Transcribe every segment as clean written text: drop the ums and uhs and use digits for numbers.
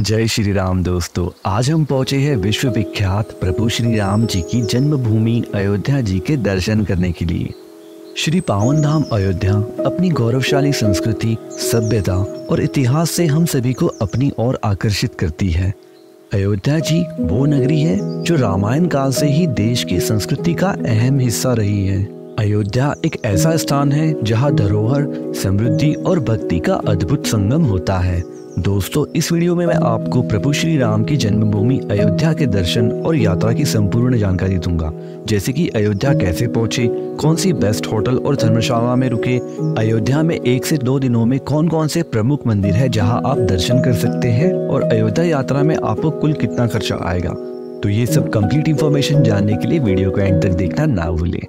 जय श्री राम दोस्तों, आज हम पहुंचे हैं विश्व विख्यात प्रभु श्री राम जी की जन्मभूमि अयोध्या जी के दर्शन करने के लिए। श्री पावन धाम अयोध्या अपनी गौरवशाली संस्कृति, सभ्यता और इतिहास से हम सभी को अपनी ओर आकर्षित करती है। अयोध्या जी वो नगरी है जो रामायण काल से ही देश की संस्कृति का अहम हिस्सा रही है। अयोध्या एक ऐसा स्थान है जहां धरोहर, समृद्धि और भक्ति का अद्भुत संगम होता है। दोस्तों, इस वीडियो में मैं आपको प्रभु श्री राम की जन्मभूमि अयोध्या के दर्शन और यात्रा की संपूर्ण जानकारी दूंगा, जैसे कि अयोध्या कैसे पहुंचे, कौन सी बेस्ट होटल और धर्मशाला में रुके, अयोध्या में 1 से 2 दिनों में कौन कौन से प्रमुख मंदिर है जहां आप दर्शन कर सकते हैं और अयोध्या यात्रा में आपको कुल कितना खर्चा आएगा। तो ये सब कंप्लीट इंफॉर्मेशन जानने के लिए वीडियो को एंड तक देखना ना भूलें।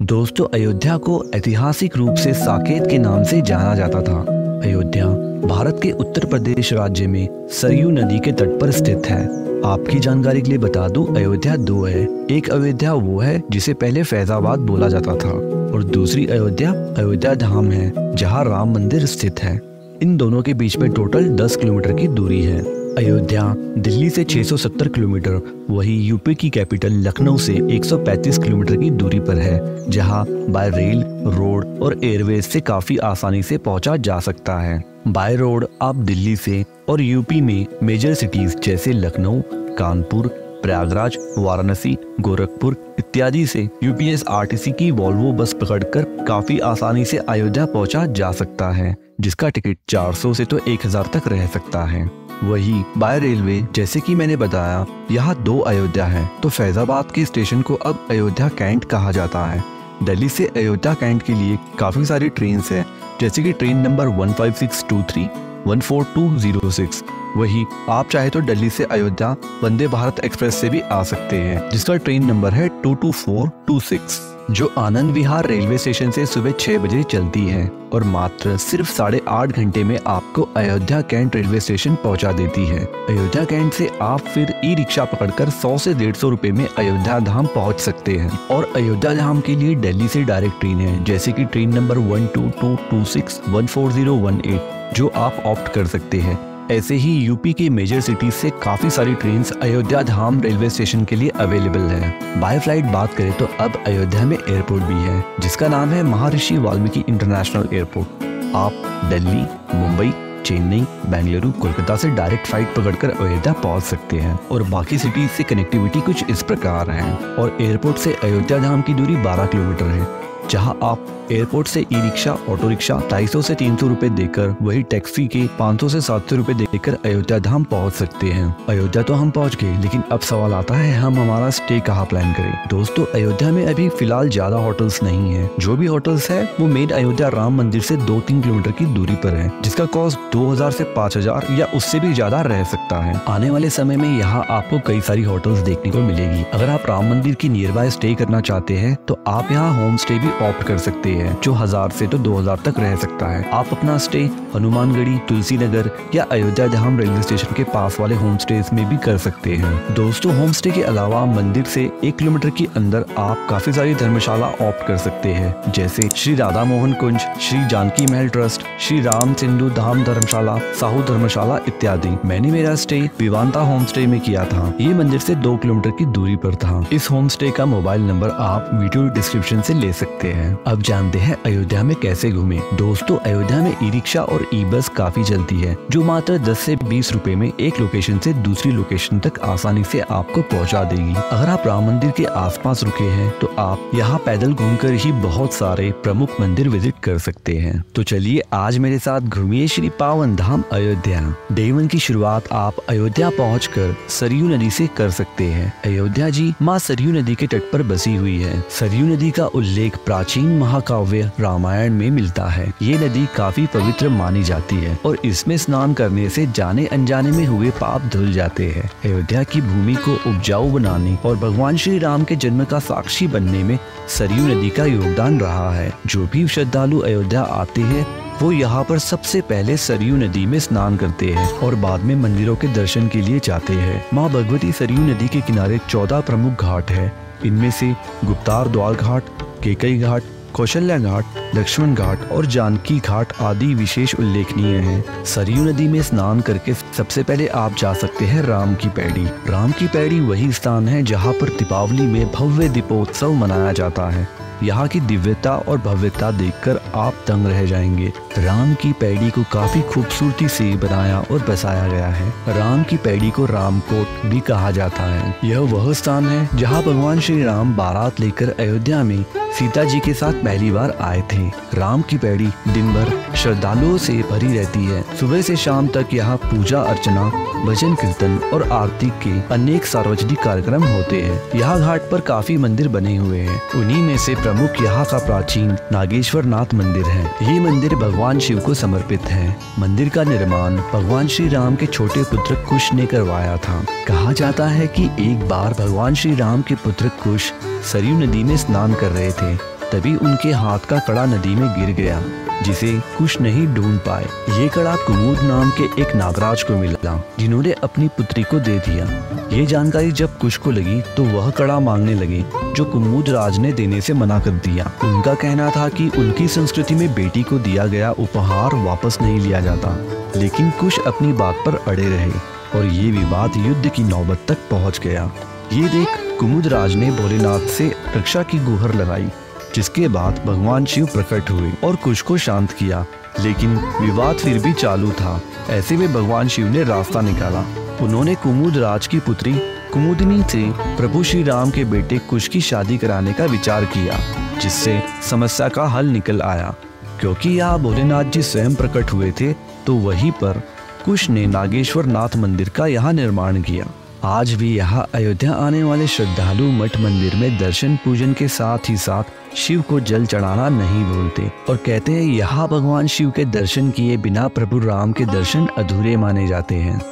दोस्तों, अयोध्या को ऐतिहासिक रूप से साकेत के नाम से जाना जाता था। अयोध्या भारत के उत्तर प्रदेश राज्य में सरयू नदी के तट पर स्थित है। आपकी जानकारी के लिए बता दूं, अयोध्या 2 है। एक अयोध्या वो है जिसे पहले फैजाबाद बोला जाता था और दूसरी अयोध्या अयोध्या धाम है जहां राम मंदिर स्थित है। इन दोनों के बीच में टोटल 10 किलोमीटर की दूरी है। अयोध्या दिल्ली से 670 किलोमीटर, वही यूपी की कैपिटल लखनऊ से 135 किलोमीटर की दूरी पर है, जहां बाय रेल, रोड और एयरवेज से काफी आसानी से पहुंचा जा सकता है। बाय रोड आप दिल्ली से और यूपी में मेजर सिटीज जैसे लखनऊ, कानपुर, प्रयागराज, वाराणसी, गोरखपुर इत्यादि से यूपीएस आरटीसी की वॉल्वो बस पकड़कर काफी आसानी से अयोध्या पहुंचा जा सकता है, जिसका टिकट 400 से तो 1000 तक रह सकता है। वही बाय रेलवे जैसे कि मैंने बताया, यहाँ 2 अयोध्या है, तो फैजाबाद के स्टेशन को अब अयोध्या कैंट कहा जाता है। दिल्ली से अयोध्या कैंट के लिए काफी सारी ट्रेन है, जैसे कि ट्रेन नंबर 15623, 14206। वही आप चाहे तो दिल्ली से अयोध्या वंदे भारत एक्सप्रेस से भी आ सकते हैं, जिसका ट्रेन नंबर है 22426, जो आनंद विहार रेलवे स्टेशन से सुबह 6 बजे चलती है और मात्र सिर्फ 8.5 घंटे में आपको अयोध्या कैंट रेलवे स्टेशन पहुंचा देती है। अयोध्या कैंट से आप फिर ई रिक्शा पकड़कर 100 से 150 रुपए में अयोध्या धाम पहुंच सकते हैं। और अयोध्या धाम के लिए दिल्ली से डायरेक्ट ट्रेन है, जैसे कि ट्रेन नंबर 12226, 14018, जो आप ऑप्ट कर सकते हैं। ऐसे ही यूपी के मेजर सिटीज से काफी सारी ट्रेन्स अयोध्या धाम रेलवे स्टेशन के लिए अवेलेबल है। बाय फ्लाइट बात करें तो अब अयोध्या में एयरपोर्ट भी है, जिसका नाम है महर्षि वाल्मीकि इंटरनेशनल एयरपोर्ट। आप दिल्ली, मुंबई, चेन्नई, बेंगलुरु, कोलकाता से डायरेक्ट फ्लाइट पकड़कर अयोध्या पहुंच सकते हैं और बाकी सिटीज से कनेक्टिविटी कुछ इस प्रकार है। और एयरपोर्ट से अयोध्या धाम की दूरी 12 किलोमीटर है, जहां आप एयरपोर्ट से ई रिक्शा, ऑटो रिक्शा 250 से 300 रुपए देकर, वही टैक्सी के 500 से 700 रुपए देकर अयोध्या धाम पहुंच सकते हैं। अयोध्या तो हम पहुंच गए, लेकिन अब सवाल आता है हम हमारा स्टे कहाँ प्लान करें। दोस्तों, अयोध्या में अभी फिलहाल ज्यादा होटल्स नहीं है। जो भी होटल्स है वो मेन अयोध्या राम मंदिर से 2-3 किलोमीटर की दूरी पर है, जिसका कॉस्ट 2000 से 5000 या उससे भी ज्यादा रह सकता है। आने वाले समय में यहाँ आपको कई सारी होटल्स देखने को मिलेगी। अगर आप राम मंदिर की नियर बाय स्टे करना चाहते हैं तो आप यहाँ होम स्टे भी ऑप्ट कर सकते हैं, जो 1000 से तो 2000 तक रह सकता है। आप अपना स्टे हनुमानगढ़ी, तुलसी नगर या अयोध्या धाम रेलवे स्टेशन के पास वाले होम स्टेज में भी कर सकते हैं। दोस्तों, होम स्टे के अलावा मंदिर से 1 किलोमीटर के अंदर आप काफी सारी धर्मशाला ऑप्ट कर सकते हैं, जैसे श्री राधा मोहन कुंज, श्री जानकी महल ट्रस्ट, श्री राम सिंधु धाम धर्मशाला, साहू धर्मशाला इत्यादि। मैंने मेरा स्टे विवांता होम स्टे में किया था। ये मंदिर से 2 किलोमीटर की दूरी पर था। इस होम स्टे का मोबाइल नंबर आप वीडियो डिस्क्रिप्शन से ले सकते हैं। अब जानते हैं अयोध्या में कैसे घूमें। दोस्तों, अयोध्या में ई रिक्शा और ई बस काफी चलती है, जो मात्र 10 से 20 रुपए में एक लोकेशन से दूसरी लोकेशन तक आसानी से आपको पहुंचा देगी। अगर आप राम मंदिर के आसपास रुके हैं तो आप यहाँ पैदल घूमकर ही बहुत सारे प्रमुख मंदिर विजिट कर सकते हैं। तो चलिए आज मेरे साथ घूमिए श्री पावन धाम अयोध्या। डे 1 की शुरुआत आप अयोध्या पहुँचकर सरयू नदी से कर सकते हैं। अयोध्या जी माँ सरयू नदी के तट पर बसी हुई है। सरयू नदी का उल्लेख प्राचीन महाकाव्य रामायण में मिलता है। ये नदी काफी पवित्र मानी जाती है और इसमें स्नान करने से जाने अनजाने में हुए पाप धुल जाते हैं। अयोध्या की भूमि को उपजाऊ बनाने और भगवान श्री राम के जन्म का साक्षी बनने में सरयू नदी का योगदान रहा है। जो भी श्रद्धालु अयोध्या आते हैं वो यहाँ पर सबसे पहले सरयू नदी में स्नान करते हैं और बाद में मंदिरों के दर्शन के लिए जाते हैं। माँ भगवती सरयू नदी के किनारे 14 प्रमुख घाट है। इनमें से गुप्तार द्वार घाट, केकई घाट, कौशल्या घाट, लक्ष्मण घाट और जानकी घाट आदि विशेष उल्लेखनीय हैं। सरयू नदी में स्नान करके सबसे पहले आप जा सकते हैं राम की पैड़ी। राम की पैड़ी वही स्थान है जहाँ पर दीपावली में भव्य दीपोत्सव मनाया जाता है। यहाँ की दिव्यता और भव्यता देखकर आप दंग रह जाएंगे। राम की पैड़ी को काफी खूबसूरती से बनाया और बसाया गया है। राम की पैड़ी को रामकोट भी कहा जाता है। यह वह स्थान है जहाँ भगवान श्री राम बारात लेकर अयोध्या में सीता जी के साथ पहली बार आए थे। राम की पैड़ी दिन भर श्रद्धालुओं से भरी रहती है। सुबह से शाम तक यहाँ पूजा अर्चना, भजन कीर्तन और आरती के अनेक सार्वजनिक कार्यक्रम होते हैं। यहाँ घाट पर काफी मंदिर बने हुए हैं। उन्हीं में से प्रमुख यहाँ का प्राचीन नागेश्वर नाथ मंदिर है। ये मंदिर भगवान शिव को समर्पित है। मंदिर का निर्माण भगवान श्री राम के छोटे पुत्र कुश ने करवाया था। कहा जाता है कि एक बार भगवान श्री राम के पुत्र कुश सरयू नदी में स्नान कर रहे थे, तभी उनके हाथ का कड़ा नदी में गिर गया, जिसे कुश नहीं ढूंढ पाए। ये कड़ा कुमुद नाम के एक नागराज को मिला, जिन्होंने अपनी पुत्री को दे दिया। ये जानकारी जब कुश को लगी तो वह कड़ा मांगने लगे, जो कुमुद राज ने देने से मना कर दिया। उनका कहना था कि उनकी संस्कृति में बेटी को दिया गया उपहार वापस नहीं लिया जाता, लेकिन कुश अपनी बात पर अड़े रहे और ये विवाद युद्ध की नौबत तक पहुँच गया। ये देख कुमुद राज ने भोलेनाथ से रक्षा की गुहार लगाई, जिसके बाद भगवान शिव प्रकट हुए और कुश को शांत किया, लेकिन विवाद फिर भी चालू था। ऐसे में भगवान शिव ने रास्ता निकाला। उन्होंने कुमुद राज की पुत्री कुमुदिनी से प्रभु श्री राम के बेटे कुश की शादी कराने का विचार किया, जिससे समस्या का हल निकल आया। क्योंकि यहाँ भोलेनाथ जी स्वयं प्रकट हुए थे, तो वहीं पर कुश ने नागेश्वर नाथ मंदिर का यहाँ निर्माण किया। आज भी यहाँ अयोध्या आने वाले श्रद्धालु मठ मंदिर में दर्शन पूजन के साथ ही साथ शिव को जल चढ़ाना नहीं भूलते और कहते हैं यहाँ भगवान शिव के दर्शन किए बिना प्रभु राम के दर्शन अधूरे माने जाते हैं।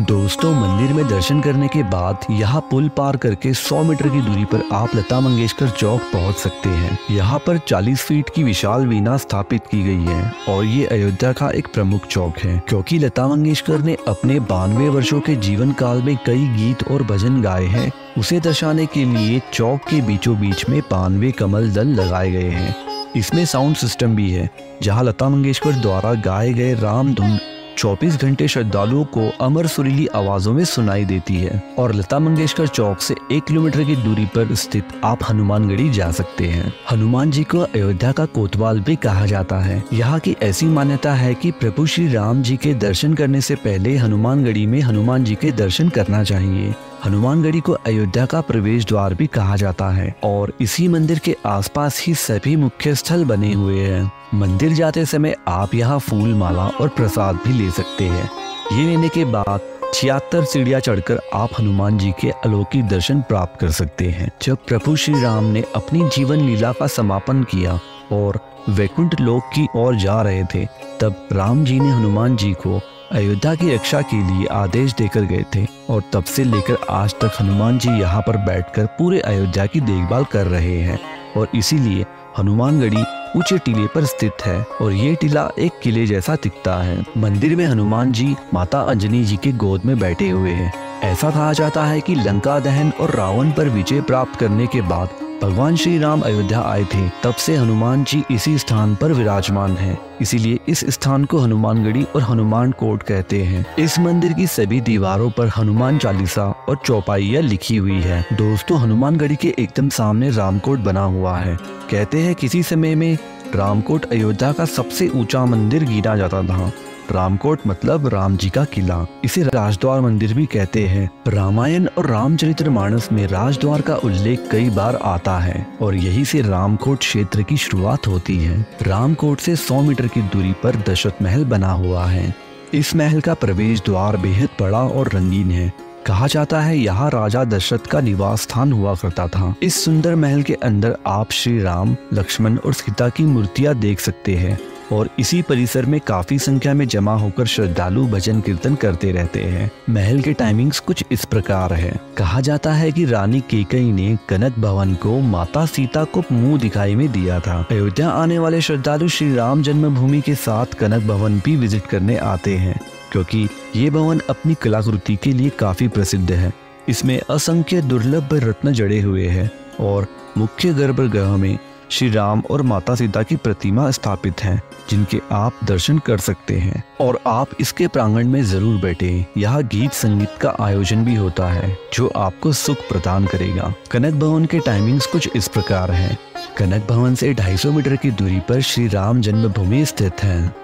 दोस्तों, मंदिर में दर्शन करने के बाद यहाँ पुल पार करके 100 मीटर की दूरी पर आप लता मंगेशकर चौक पहुँच सकते हैं। यहाँ पर 40 फीट की विशाल वीणा स्थापित की गई है और ये अयोध्या का एक प्रमुख चौक है, क्योंकि लता मंगेशकर ने अपने 92 वर्षों के जीवन काल में कई गीत और भजन गाए हैं। उसे दर्शाने के लिए चौक के बीचों बीच में 92 कमल दल लगाए गए हैं। इसमें साउंड सिस्टम भी है, जहाँ लता मंगेशकर द्वारा गाए गए राम धुन 24 घंटे श्रद्धालुओं को अमर सुरीली आवाजों में सुनाई देती है। और लता मंगेशकर चौक से 1 किलोमीटर की दूरी पर स्थित आप हनुमानगढ़ी जा सकते हैं। हनुमान जी को अयोध्या का कोतवाल भी कहा जाता है। यहाँ की ऐसी मान्यता है कि प्रभु श्री राम जी के दर्शन करने से पहले हनुमानगढ़ी में हनुमान जी के दर्शन करना चाहिए। हनुमानगढ़ी को अयोध्या का प्रवेश द्वार भी कहा जाता है और इसी मंदिर के आसपास ही सभी मुख्य स्थल बने हुए हैं। मंदिर जाते समय आप यहाँ फूल माला और प्रसाद भी ले सकते हैं। ये लेने के बाद 76 सीढ़ियाँ चढ़कर आप हनुमान जी के अलौकिक दर्शन प्राप्त कर सकते हैं। जब प्रभु श्री राम ने अपनी जीवन लीला का समापन किया और वैकुंठ लोक की ओर जा रहे थे, तब राम जी ने हनुमान जी को अयोध्या की रक्षा के लिए आदेश देकर गए थे और तब से लेकर आज तक हनुमान जी यहाँ पर बैठकर पूरे अयोध्या की देखभाल कर रहे हैं। और इसीलिए हनुमानगढ़ी ऊंचे टीले पर स्थित है और ये टीला एक किले जैसा दिखता है। मंदिर में हनुमान जी माता अंजनी जी के गोद में बैठे हुए हैं। ऐसा कहा जाता है कि लंका दहन और रावण पर विजय प्राप्त करने के बाद भगवान श्री राम अयोध्या आए थे, तब से हनुमान जी इसी स्थान पर विराजमान हैं। इसीलिए इस स्थान को हनुमानगढ़ी और हनुमान कोट कहते हैं। इस मंदिर की सभी दीवारों पर हनुमान चालीसा और चौपाइयाँ लिखी हुई है। दोस्तों, हनुमानगढ़ी के एकदम सामने रामकोट बना हुआ है। कहते हैं किसी समय में रामकोट अयोध्या का सबसे ऊंचा मंदिर गिना जाता था। रामकोट मतलब राम जी का किला। इसे राजद्वार मंदिर भी कहते हैं। रामायण और रामचरितमानस में राजद्वार का उल्लेख कई बार आता है और यही से रामकोट क्षेत्र की शुरुआत होती है। रामकोट से 100 मीटर की दूरी पर दशरथ महल बना हुआ है। इस महल का प्रवेश द्वार बेहद बड़ा और रंगीन है। कहा जाता है यहाँ राजा दशरथ का निवास स्थान हुआ करता था। इस सुंदर महल के अंदर आप श्री राम, लक्ष्मण और सीता की मूर्तियाँ देख सकते हैं और इसी परिसर में काफी संख्या में जमा होकर श्रद्धालु भजन कीर्तन करते रहते हैं। महल के टाइमिंग्स कुछ इस प्रकार है। कहा जाता है कि रानी कैकेयी ने कनक भवन को माता सीता को मुंह दिखाई में दिया था। अयोध्या आने वाले श्रद्धालु श्री राम जन्मभूमि के साथ कनक भवन भी विजिट करने आते हैं, क्योंकि ये भवन अपनी कलाकृति के लिए काफी प्रसिद्ध है। इसमें असंख्य दुर्लभ रत्न जड़े हुए हैं और मुख्य गर्भगृह में श्री राम और माता सीता की प्रतिमा स्थापित है, जिनके आप दर्शन कर सकते हैं। और आप इसके प्रांगण में जरूर बैठे। यहाँ गीत संगीत का आयोजन भी होता है, जो आपको सुख प्रदान करेगा। कनक भवन के टाइमिंग्स कुछ इस प्रकार है। कनक भवन से 250 मीटर की दूरी पर श्री राम जन्मभूमि स्थित है।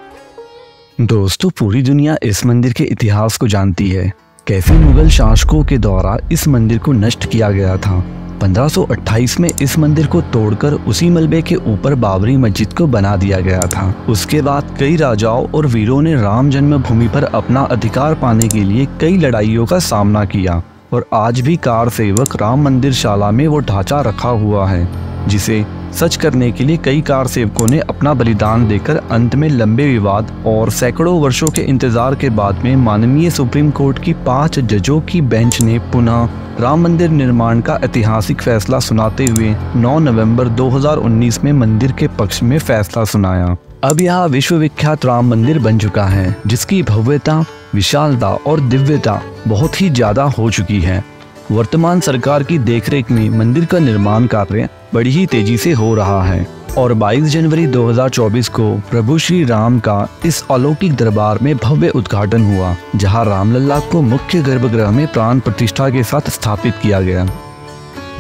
दोस्तों, पूरी दुनिया इस मंदिर के इतिहास को जानती है। कैसे मुगल शासकों के द्वारा इस मंदिर को नष्ट किया गया था। 1528 में इस मंदिर को तोड़कर उसी मलबे के ऊपर बाबरी मस्जिद को बना दिया गया था। उसके बाद कई राजाओं और वीरों ने राम जन्मभूमि पर अपना अधिकार पाने के लिए कई लड़ाइयों का सामना किया और आज भी कार सेवक राम मंदिर शाला में वो ढांचा रखा हुआ है, जिसे सच करने के लिए कई कार सेवकों ने अपना बलिदान देकर अंत में लंबे विवाद और सैकड़ों वर्षों के इंतजार के बाद में माननीय सुप्रीम कोर्ट की 5 जजों की बेंच ने पुनः राम मंदिर निर्माण का ऐतिहासिक फैसला सुनाते हुए 9 नवंबर 2019 में मंदिर के पक्ष में फैसला सुनाया। अब यह विश्वविख्यात राम मंदिर बन चुका है, जिसकी भव्यता, विशालता और दिव्यता बहुत ही ज्यादा हो चुकी है। वर्तमान सरकार की देखरेख में मंदिर का निर्माण कार्य बड़ी ही तेजी से हो रहा है और 22 जनवरी 2024 को प्रभु श्री राम का इस अलौकिक दरबार में भव्य उद्घाटन हुआ, जहां रामलला को मुख्य गर्भगृह में प्राण प्रतिष्ठा के साथ स्थापित किया गया।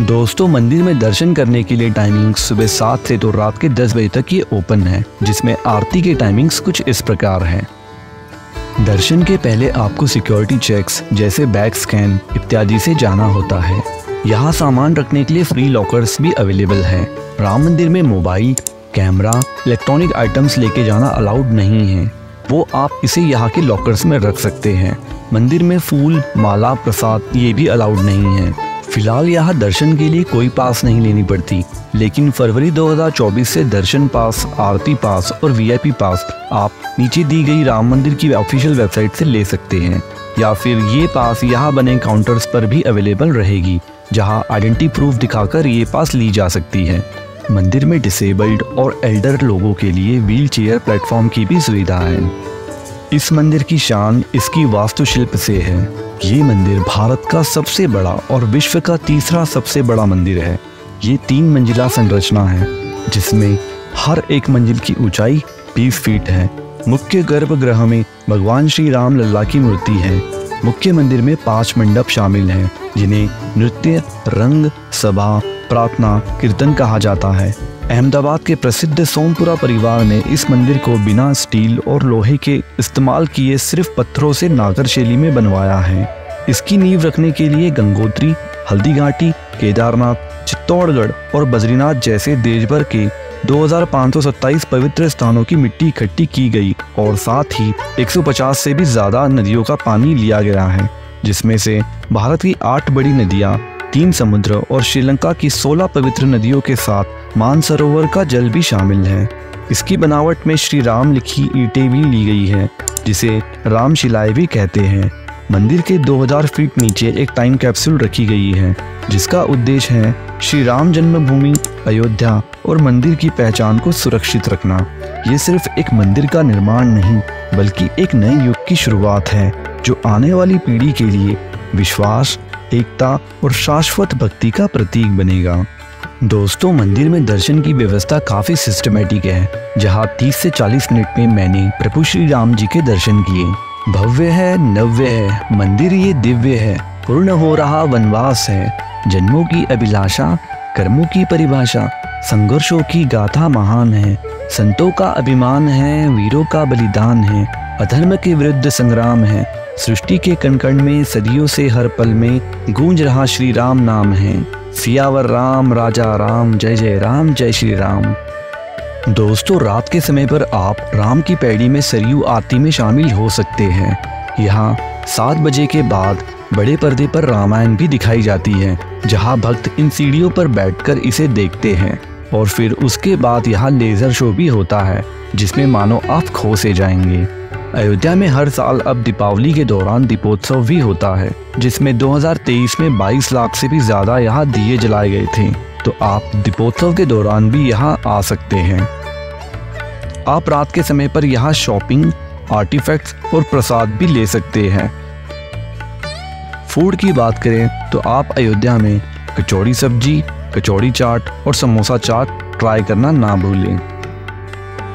दोस्तों, मंदिर में दर्शन करने के लिए टाइमिंग सुबह 7 से तो रात के 10 बजे तक ये ओपन है, जिसमें आरती के टाइमिंग्स कुछ इस प्रकार है। दर्शन के पहले आपको सिक्योरिटी चेक्स जैसे बैग स्कैन इत्यादि से जाना होता है। यहाँ सामान रखने के लिए फ्री लॉकर्स भी अवेलेबल है। राम मंदिर में मोबाइल, कैमरा, इलेक्ट्रॉनिक आइटम्स लेके जाना अलाउड नहीं है, वो आप इसे यहाँ के लॉकर्स में रख सकते हैं। मंदिर में फूल, माला, प्रसाद ये भी अलाउड नहीं है। फिलहाल यहाँ दर्शन के लिए कोई पास नहीं लेनी पड़ती, लेकिन फरवरी 2024 से दर्शन पास, आरती पास और वीआईपी पास आप नीचे दी गई राम मंदिर की ऑफिशियल वेबसाइट से ले सकते हैं, या फिर ये पास यहाँ बने काउंटर्स पर भी अवेलेबल रहेगी, जहाँ आइडेंटिटी प्रूफ दिखाकर ये पास ली जा सकती है। मंदिर में डिसेबल्ड और एल्डर लोगों के लिए व्हील चेयर प्लेटफॉर्म की भी सुविधा है। इस मंदिर की शान इसकी वास्तुशिल्प से है। ये मंदिर भारत का सबसे बड़ा और विश्व का तीसरा सबसे बड़ा मंदिर है। ये 3 मंजिला संरचना है, जिसमें हर एक मंजिल की ऊंचाई 20 फीट है। मुख्य गर्भगृह में भगवान श्री राम लल्ला की मूर्ति है। मुख्य मंदिर में 5 मंडप शामिल हैं, जिन्हें नृत्य, रंग, सभा, प्रार्थना, कीर्तन कहा जाता है। अहमदाबाद के प्रसिद्ध सोमपुरा परिवार ने इस मंदिर को बिना स्टील और लोहे के इस्तेमाल किए सिर्फ पत्थरों से नागर शैली में बनवाया है। इसकी नींव रखने के लिए गंगोत्री, हल्दीघाटी, केदारनाथ, चित्तौड़गढ़ और बद्रीनाथ जैसे देश भर के 2527 पवित्र स्थानों की मिट्टी इकट्ठी की गई और साथ ही 150 से भी ज्यादा नदियों का पानी लिया गया है, जिसमें से भारत की 8 बड़ी नदियां, 3 समुद्र और श्रीलंका की 16 पवित्र नदियों के साथ मानसरोवर का जल भी शामिल है। इसकी बनावट में श्री राम लिखी ईंटें भी ली गई है, जिसे रामशिलाएं भी कहते हैं। मंदिर के 2000 फीट नीचे एक टाइम कैप्सूल रखी गई है, जिसका उद्देश्य है श्री राम जन्मभूमि, अयोध्या और मंदिर की पहचान को सुरक्षित रखना। ये सिर्फ एक मंदिर का निर्माण नहीं, बल्कि एक नए युग की शुरुआत है, जो आने वाली पीढ़ी के लिए विश्वास, एकता और शाश्वत भक्ति का प्रतीक बनेगा। दोस्तों, मंदिर में दर्शन की व्यवस्था काफी सिस्टमेटिक है, जहां 30 से 40 मिनट में मैंने प्रभु श्री राम जी के दर्शन किए। भव्य है, नव्य है, मंदिर ये दिव्य है, पूर्ण हो रहा वनवास है, जन्मों की अभिलाषा, कर्मों की परिभाषा, संघर्षों की गाथा महान है, संतों का अभिमान है, वीरों का बलिदान है, अधर्म के विरुद्ध संग्राम है, सृष्टि के कण-कण में सदियों से हर पल में गूंज रहा श्री राम नाम है। सियावर राम, राजा राम, जय जय राम, जय श्री राम। दोस्तों, रात के समय पर आप राम की पैड़ी में सरयू आरती में शामिल हो सकते हैं। यहाँ 7 बजे के बाद बड़े पर्दे पर रामायण भी दिखाई जाती है, जहाँ भक्त इन सीढ़ियों पर बैठकर इसे देखते हैं। और फिर उसके बाद यहाँ लेजर शो भी होता है, जिसमें मानो आप खो से जाएंगे। अयोध्या में हर साल अब दीपावली के दौरान दीपोत्सव भी होता है, जिसमें 2023 में 22 लाख से भी ज्यादा यहाँ दिए जलाए गए थे। तो आप दीपोत्सव के दौरान भी यहाँ आ सकते हैं। आप रात के समय पर यहाँ शॉपिंग, आर्टिफैक्ट्स और प्रसाद भी ले सकते हैं। फूड की बात करें तो आप अयोध्या में कचौड़ी सब्जी, कचौड़ी चाट और समोसा चाट ट्राई करना ना भूलें।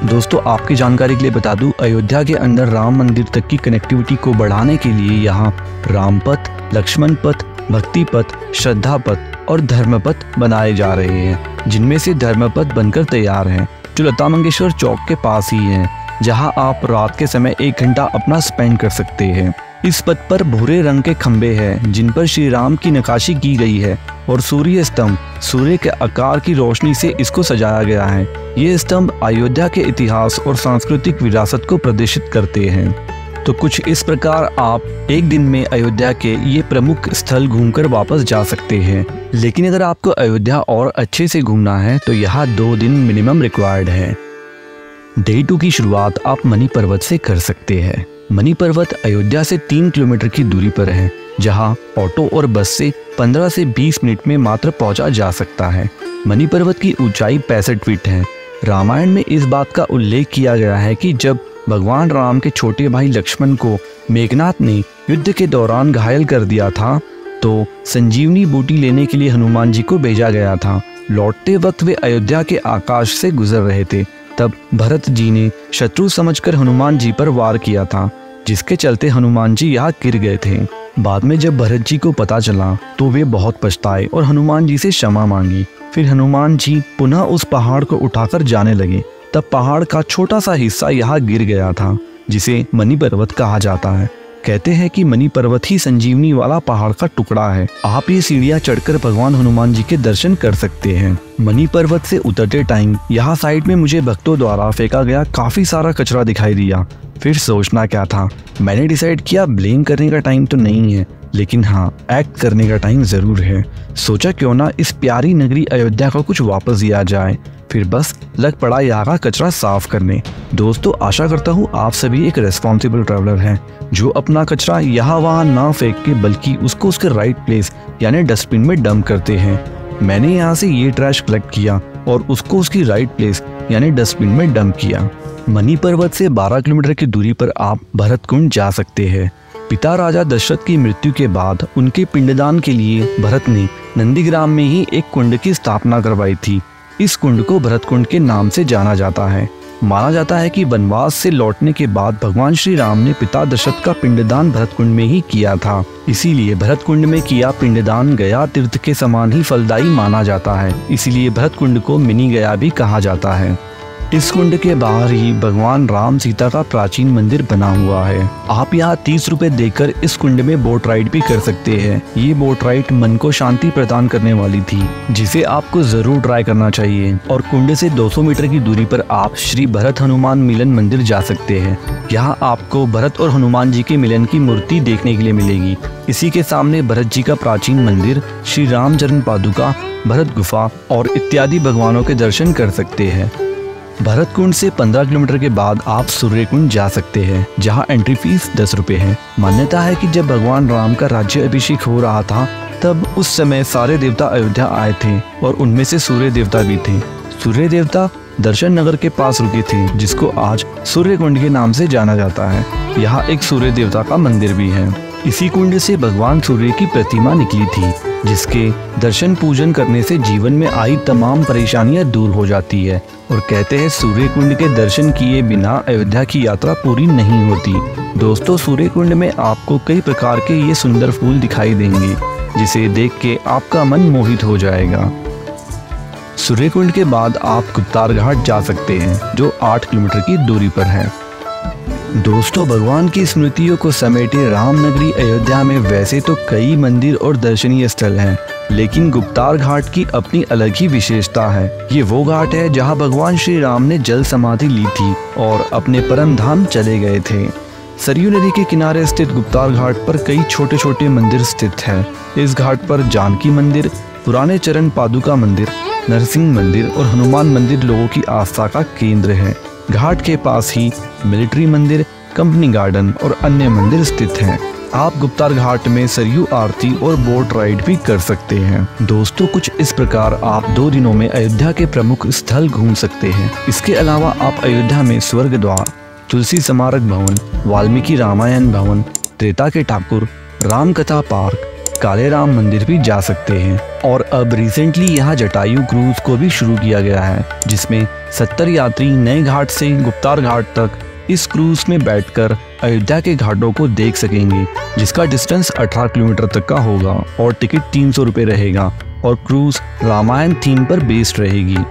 दोस्तों आपकी जानकारी के लिए बता दूं, अयोध्या के अंदर राम मंदिर तक की कनेक्टिविटी को बढ़ाने के लिए यहाँ राम पथ, लक्ष्मण पथ, भक्ति पथ, श्रद्धा पथ और धर्म पथ बनाए जा रहे हैं, जिनमें से धर्म पथ बनकर तैयार हैं, जो लता मंगेशकर चौक के पास ही है, जहां आप रात के समय 1 घंटा अपना स्पेंड कर सकते हैं। इस पथ पर भूरे रंग के खंबे हैं जिन पर श्री राम की नक्काशी की गई है और सूर्य स्तंभ सूर्य के आकार की रोशनी से इसको सजाया गया है। ये स्तंभ अयोध्या के इतिहास और सांस्कृतिक विरासत को प्रदर्शित करते हैं। तो कुछ इस प्रकार आप एक दिन में अयोध्या के ये प्रमुख स्थल घूमकर वापस जा सकते हैं। लेकिन अगर आपको अयोध्या और अच्छे से घूमना है तो यहाँ 2 दिन मिनिमम रिक्वायर्ड है। डे 2 की शुरुआत आप मणि पर्वत से कर सकते हैं। मणि पर्वत अयोध्या से 3 किलोमीटर की दूरी पर है, जहां ऑटो और बस से 15 से 20 मिनट में मात्र पहुंचा जा सकता है। मणि पर्वत की ऊंचाई 65 फीट है। रामायण में इस बात का उल्लेख किया गया है कि जब भगवान राम के छोटे भाई लक्ष्मण को मेघनाथ ने युद्ध के दौरान घायल कर दिया था, तो संजीवनी बूटी लेने के लिए हनुमान जी को भेजा गया था। लौटते वक्त वे अयोध्या के आकाश से गुजर रहे थे, तब भरत जी ने शत्रु समझकर हनुमान जी पर वार किया था, जिसके चलते हनुमान जी यहाँ गिर गए थे। बाद में जब भरत जी को पता चला तो वे बहुत पछताए और हनुमान जी से क्षमा मांगी। फिर हनुमान जी पुनः उस पहाड़ को उठाकर जाने लगे। तब पहाड़ का छोटा सा हिस्सा यहाँ गिर गया था, जिसे मणि पर्वत कहा जाता है। कहते हैं कि मणि पर्वत ही संजीवनी वाला पहाड़ का टुकड़ा है। आप ये सीढ़ियाँ चढ़कर भगवान हनुमान जी के दर्शन कर सकते हैं। मणि पर्वत से उतरते टाइम यहाँ साइड में मुझे भक्तों द्वारा फेंका गया काफी सारा कचरा दिखाई दिया। फिर सोचना क्या था, मैंने डिसाइड किया ब्लेम करने का टाइम तो नहीं है, लेकिन हाँ एक्ट करने का टाइम जरूर है। सोचा क्यों ना इस प्यारी नगरी अयोध्या को कुछ वापस दिया जाए। फिर बस लग पड़ा यहाँ का कचरा साफ करने। दोस्तों आशा करता हूँ आप सभी एक रेस्पॉन्सिबल ट्रैवलर हैं, जो अपना कचरा यहाँ वहाँ ना फेंक के बल्कि उसको उसके राइट प्लेस यानी डस्टबिन में डंप करते हैं। मैंने यहाँ से ये ट्रैश कलेक्ट किया और उसको उसकी राइट प्लेस यानी डस्टबिन में डंप किया। मणि पर्वत से 12 किलोमीटर की दूरी पर आप भरत कुंड जा सकते हैं। पिता राजा दशरथ की मृत्यु के बाद उनके पिंडदान के लिए भरत ने नंदीग्राम में ही एक कुंड की स्थापना करवाई थी। इस कुंड को भरत कुंड के नाम से जाना जाता है। माना जाता है कि वनवास से लौटने के बाद भगवान श्री राम ने पिता दशरथ का पिंडदान भरत कुंड में ही किया था। इसीलिए भरत कुंड में किया पिंडदान गया तीर्थ के समान ही फलदायी माना जाता है। इसीलिए भरत कुंड को मिनी गया भी कहा जाता है। इस कुंड के बाहर ही भगवान राम सीता का प्राचीन मंदिर बना हुआ है। आप यहाँ 30 रुपए देकर इस कुंड में बोट राइड भी कर सकते हैं। ये बोट राइड मन को शांति प्रदान करने वाली थी, जिसे आपको जरूर ट्राई करना चाहिए। और कुंड से 200 मीटर की दूरी पर आप श्री भरत हनुमान मिलन मंदिर जा सकते हैं। यहाँ आपको भरत और हनुमान जी के मिलन की मूर्ति देखने के लिए मिलेगी। इसी के सामने भरत जी का प्राचीन मंदिर, श्री राम चरण पादुका, भरत गुफा और इत्यादि भगवानों के दर्शन कर सकते हैं। भरत कुंड से 15 किलोमीटर के बाद आप सूर्य कुंड जा सकते हैं, जहां एंट्री फीस 10 रुपए है। मान्यता है कि जब भगवान राम का राज्य अभिषेक हो रहा था, तब उस समय सारे देवता अयोध्या आए थे और उनमें से सूर्य देवता भी थे। सूर्य देवता दर्शन नगर के पास रुके थे, जिसको आज सूर्य कुंड के नाम से जाना जाता है। यहाँ एक सूर्य देवता का मंदिर भी है। इसी कुंड से भगवान सूर्य की प्रतिमा निकली थी, जिसके दर्शन पूजन करने से जीवन में आई तमाम परेशानियां दूर हो जाती है। और कहते हैं सूर्य कुंड के दर्शन किए बिना अयोध्या की यात्रा पूरी नहीं होती। दोस्तों सूर्य कुंड में आपको कई प्रकार के ये सुंदर फूल दिखाई देंगे, जिसे देख के आपका मन मोहित हो जाएगा। सूर्य कुंड के बाद आप गुप्तार घाट जा सकते हैं, जो 8 किलोमीटर की दूरी पर है। दोस्तों भगवान की स्मृतियों को समेटे रामनगरी अयोध्या में वैसे तो कई मंदिर और दर्शनीय स्थल हैं, लेकिन गुप्तार घाट की अपनी अलग ही विशेषता है। ये वो घाट है जहां भगवान श्री राम ने जल समाधि ली थी और अपने परम धाम चले गए थे। सरयू नदी के किनारे स्थित गुप्तार घाट पर कई छोटे छोटे मंदिर स्थित हैं। इस घाट पर जानकी मंदिर, पुराने चरण पादुका मंदिर, नरसिंह मंदिर और हनुमान मंदिर लोगों की आस्था का केंद्र है। घाट के पास ही मिलिट्री मंदिर, कंपनी गार्डन और अन्य मंदिर स्थित हैं। आप गुप्तार घाट में सरयू आरती और बोट राइड भी कर सकते हैं। दोस्तों कुछ इस प्रकार आप 2 दिनों में अयोध्या के प्रमुख स्थल घूम सकते हैं। इसके अलावा आप अयोध्या में स्वर्ग द्वार, तुलसी स्मारक भवन, वाल्मीकि रामायण भवन, त्रेता के ठाकुर, राम कथा पार्क, काले राम मंदिर भी जा सकते हैं। और अब रिसेंटली यहाँ जटायु क्रूज को भी शुरू किया गया है, जिसमें 70 यात्री नए घाट से गुप्तार घाट तक इस क्रूज में बैठकर अयोध्या के घाटों को देख सकेंगे, जिसका डिस्टेंस 18 किलोमीटर तक का होगा और टिकट 300 रुपये रहेगा और क्रूज रामायण थीम पर बेस्ड रहेगी।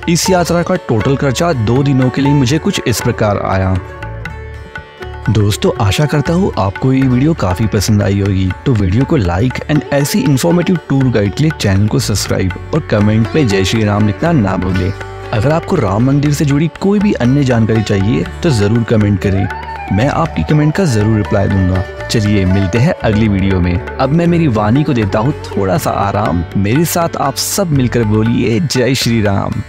इस यात्रा का टोटल खर्चा 2 दिनों के लिए मुझे कुछ इस प्रकार आया। दोस्तों, आशा करता हूँ आपको ये वीडियो काफ़ी पसंद आई होगी, तो वीडियो को लाइक एंड ऐसी इन्फॉर्मेटिव टूर गाइड के लिए चैनल को सब्सक्राइब और कमेंट में जय श्री राम लिखना ना भूलें। अगर आपको राम मंदिर से जुड़ी कोई भी अन्य जानकारी चाहिए तो ज़रूर कमेंट करें, मैं आपकी कमेंट का ज़रूर रिप्लाई दूंगा। चलिए मिलते हैं अगली वीडियो में। अब मैं मेरी वाणी को देता हूँ थोड़ा सा आराम, मेरे साथ आप सब मिलकर बोलिए जय श्री राम।